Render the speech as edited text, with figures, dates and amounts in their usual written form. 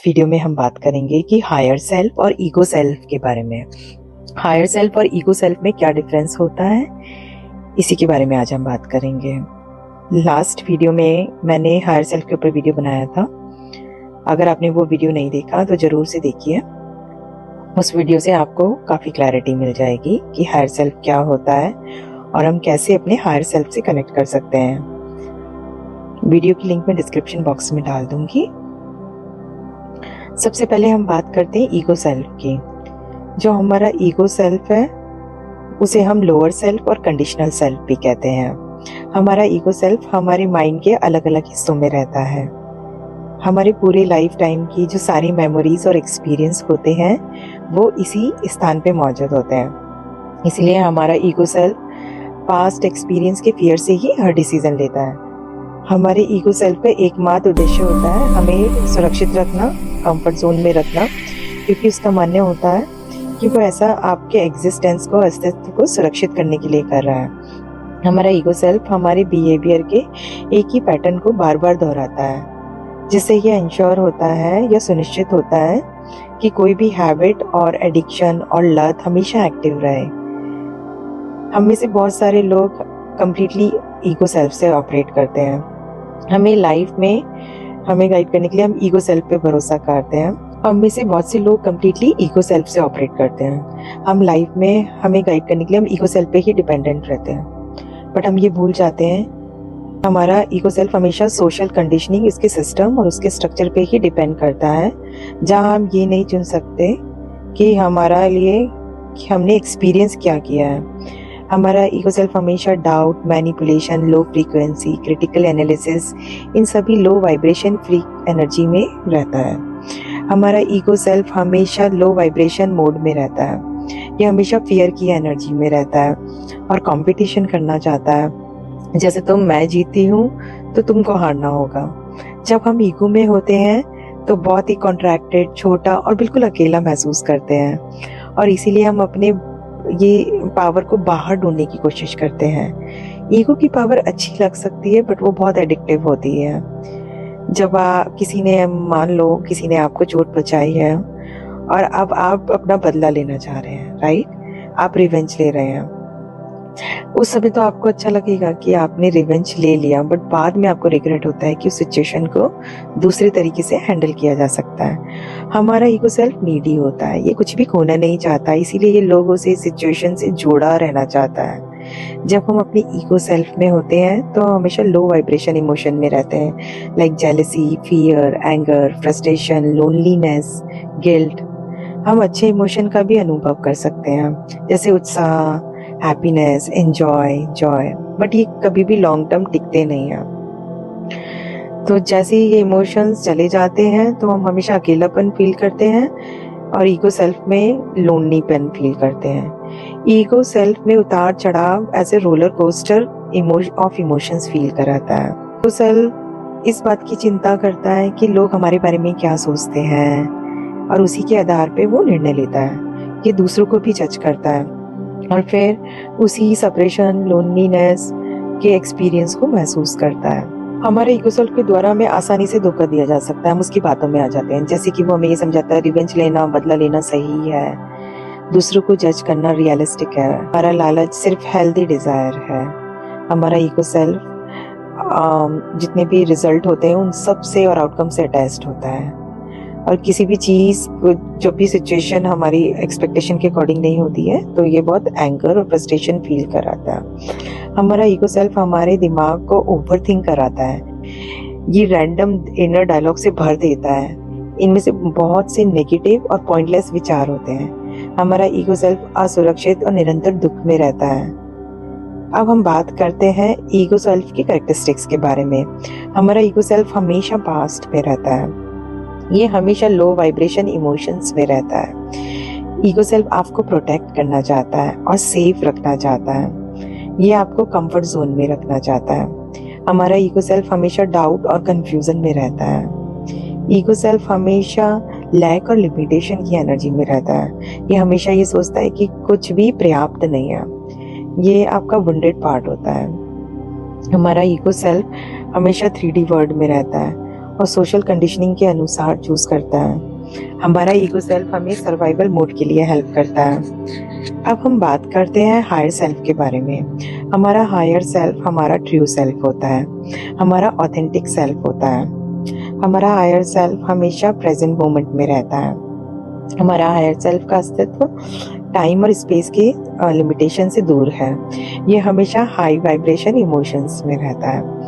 Video में हम बात करेंगे कि हायर सेल्फ और ईगो सेल्फ के बारे में। हायर सेल्फ और ईगो सेल्फ में क्या डिफरेंस होता है, इसी के बारे में आज हम बात करेंगे। लास्ट वीडियो में मैंने हायर सेल्फ के ऊपर वीडियो बनाया था। अगर आपने वो वीडियो नहीं देखा तो ज़रूर से देखिए। उस वीडियो से आपको काफ़ी क्लैरिटी मिल जाएगी कि हायर सेल्फ क्या होता है और हम कैसे अपने हायर सेल्फ से कनेक्ट कर सकते हैं। वीडियो की लिंक मैं डिस्क्रिप्शन बॉक्स में डाल दूंगी। सबसे पहले हम बात करते हैं ईगो सेल्फ की। जो हमारा ईगो सेल्फ है उसे हम लोअर सेल्फ और कंडीशनल सेल्फ भी कहते हैं। हमारा ईगो सेल्फ हमारे माइंड के अलग अलग हिस्सों में रहता है। हमारे पूरे लाइफ टाइम की जो सारी मेमोरीज और एक्सपीरियंस होते हैं वो इसी स्थान पे मौजूद होते हैं। इसलिए हमारा ईगो सेल्फ पास्ट एक्सपीरियंस के फियर से ही हर डिसीजन लेता है। हमारे ईगो सेल्फ का एकमात्र उद्देश्य होता है हमें सुरक्षित रखना, कंफर्ट जोन में रखना, क्योंकि उसका मानना होता है कि वो ऐसा आपके एग्जिस्टेंस को, अस्तित्व को सुरक्षित करने के लिए कर रहा है। हमारा ईगो सेल्फ हमारे बिहेवियर के एक ही पैटर्न को बार बार दोहराता है, जिससे ये इंश्योर होता है या सुनिश्चित होता है कि कोई भी हैबिट और एडिक्शन और लत हमेशा एक्टिव रहे। हम में से बहुत सारे लोग कंप्लीटली ईगो सेल्फ से ऑपरेट करते हैं। हमें लाइफ में हमें गाइड करने के लिए हम ईगो सेल्फ पे भरोसा करते हैं। हम में से बहुत से लोग कंप्लीटली ईगो सेल्फ से ऑपरेट करते हैं। हम लाइफ में हमें गाइड करने के लिए हम ईगो सेल्फ पे ही डिपेंडेंट रहते हैं। बट हम ये भूल जाते हैं हमारा ईगो सेल्फ हमेशा सोशल कंडीशनिंग, इसके सिस्टम और उसके स्ट्रक्चर पे ही डिपेंड करता है, जहाँ हम ये नहीं चुन सकते कि हमारा लिए कि हमने एक्सपीरियंस क्या किया है। हमारा ईगो सेल्फ हमेशा doubt, manipulation, low frequency, critical analysis, इन सभी लो वाइब्रेशन फ्री एनर्जी में रहता है। हमारा ईगो सेल्फ हमेशा लो वाइब्रेशन मोड में रहता है। ये हमेशा फियर की एनर्जी में रहता है और कंपटीशन करना चाहता है। जैसे मैं जीती हूँ तो तुमको हारना होगा। जब हम ईगो में होते हैं तो बहुत ही कॉन्ट्रैक्टेड, छोटा और बिल्कुल अकेला महसूस करते हैं, और इसीलिए हम अपने ये पावर को बाहर ढूंढने की कोशिश करते हैं। ईगो की पावर अच्छी लग सकती है बट वो बहुत एडिक्टिव होती है। जब किसी ने, मान लो किसी ने आपको चोट पहुंचाई है और अब आप अपना बदला लेना चाह रहे हैं, राइट? आप रिवेंज ले रहे हैं। उस समय तो आपको अच्छा लगेगा कि आपने रिवेंज ले लिया, बट बाद में आपको रिग्रेट होता है कि उस सिचुएशन को दूसरे तरीके से हैंडल किया जा सकता है। हमारा ईगो सेल्फ नीडी होता है, ये कुछ भी खोना नहीं चाहता, इसीलिए ये लोगों से, सिचुएशन से जुड़ा रहना चाहता है। जब हम अपने ईगो सेल्फ में होते हैं तो हम हमेशा लो वाइब्रेशन इमोशन में रहते हैं, like jealousy, fear, anger, frustration, loneliness, guilt. हम अच्छे इमोशन का भी अनुभव कर सकते हैं, जैसे उत्साह, हैप्पीनेस, एंजॉय, जॉय, बट ये कभी भी लॉन्ग टर्म टिकते नहीं हैं। तो जैसे ही ये इमोशंस चले जाते हैं तो हम हमेशा अकेलापन फील करते हैं और ईगो सेल्फ में लोनलीपन फील करते हैं। ईगो सेल्फ में उतार चढ़ाव ऐसे roller coaster of emotions feel कराता है। ईगो सेल्फ इस बात की चिंता करता है कि लोग हमारे बारे में क्या सोचते हैं, और उसी के आधार पे वो निर्णय लेता है। ये दूसरों को भी जज करता है और फिर उसी सेपरेशन, लोनलीनेस के एक्सपीरियंस को महसूस करता है। हमारे ईगो सेल्फ के द्वारा हमें आसानी से धोखा दिया जा सकता है। हम उसकी बातों में आ जाते हैं, जैसे कि वो हमें ये समझाता है रिवेंज लेना, बदला लेना सही है, दूसरों को जज करना रियलिस्टिक है, हमारा लालच सिर्फ हेल्दी डिजायर है। हमारा ईगो सेल्फ जितने भी रिजल्ट होते हैं उन सब से और आउटकम से अटैच्ड होता है, और किसी भी चीज़, जो भी सिचुएशन हमारी एक्सपेक्टेशन के अकॉर्डिंग नहीं होती है तो ये बहुत एंगर और फ्रस्ट्रेशन फील कराता है। हमारा ईगो सेल्फ हमारे दिमाग को ओवरथिंक कराता है। ये रैंडम इनर डायलॉग से भर देता है। इनमें से बहुत से नेगेटिव और पॉइंटलेस विचार होते हैं। हमारा ईगो सेल्फ असुरक्षित और निरंतर दुख में रहता है। अब हम बात करते हैं ईगो सेल्फ की कैरेक्टरिस्टिक्स के बारे में। हमारा ईगो सेल्फ हमेशा पास्ट में रहता है। ये हमेशा लो वाइब्रेशन इमोशंस में रहता है। ईगो सेल्फ आपको प्रोटेक्ट करना चाहता है और सेफ रखना चाहता है। ये आपको कंफर्ट जोन में रखना चाहता है। हमारा ईगो सेल्फ हमेशा डाउट और कंफ्यूजन में रहता है। ईगो सेल्फ हमेशा लैक और लिमिटेशन की एनर्जी में रहता है। ये हमेशा ये सोचता है कि कुछ भी पर्याप्त नहीं है। ये आपका वुंडेड पार्ट होता है। हमारा ईगो सेल्फ हमेशा 3D वर्ल्ड में रहता है और सोशल कंडीशनिंग के अनुसार चूज़ करता है। हमारा ईगो सेल्फ हमें सर्वाइवल मोड के लिए हेल्प करता है। अब हम बात करते हैं हायर सेल्फ के बारे में। हमारा हायर सेल्फ हमारा ट्रू सेल्फ होता है, हमारा ऑथेंटिक सेल्फ होता है। हमारा हायर सेल्फ हमेशा प्रेजेंट मोमेंट में रहता है। हमारा हायर सेल्फ का अस्तित्व टाइम और स्पेस की लिमिटेशन से दूर है। ये हमेशा हाई वाइब्रेशन इमोशंस में रहता है।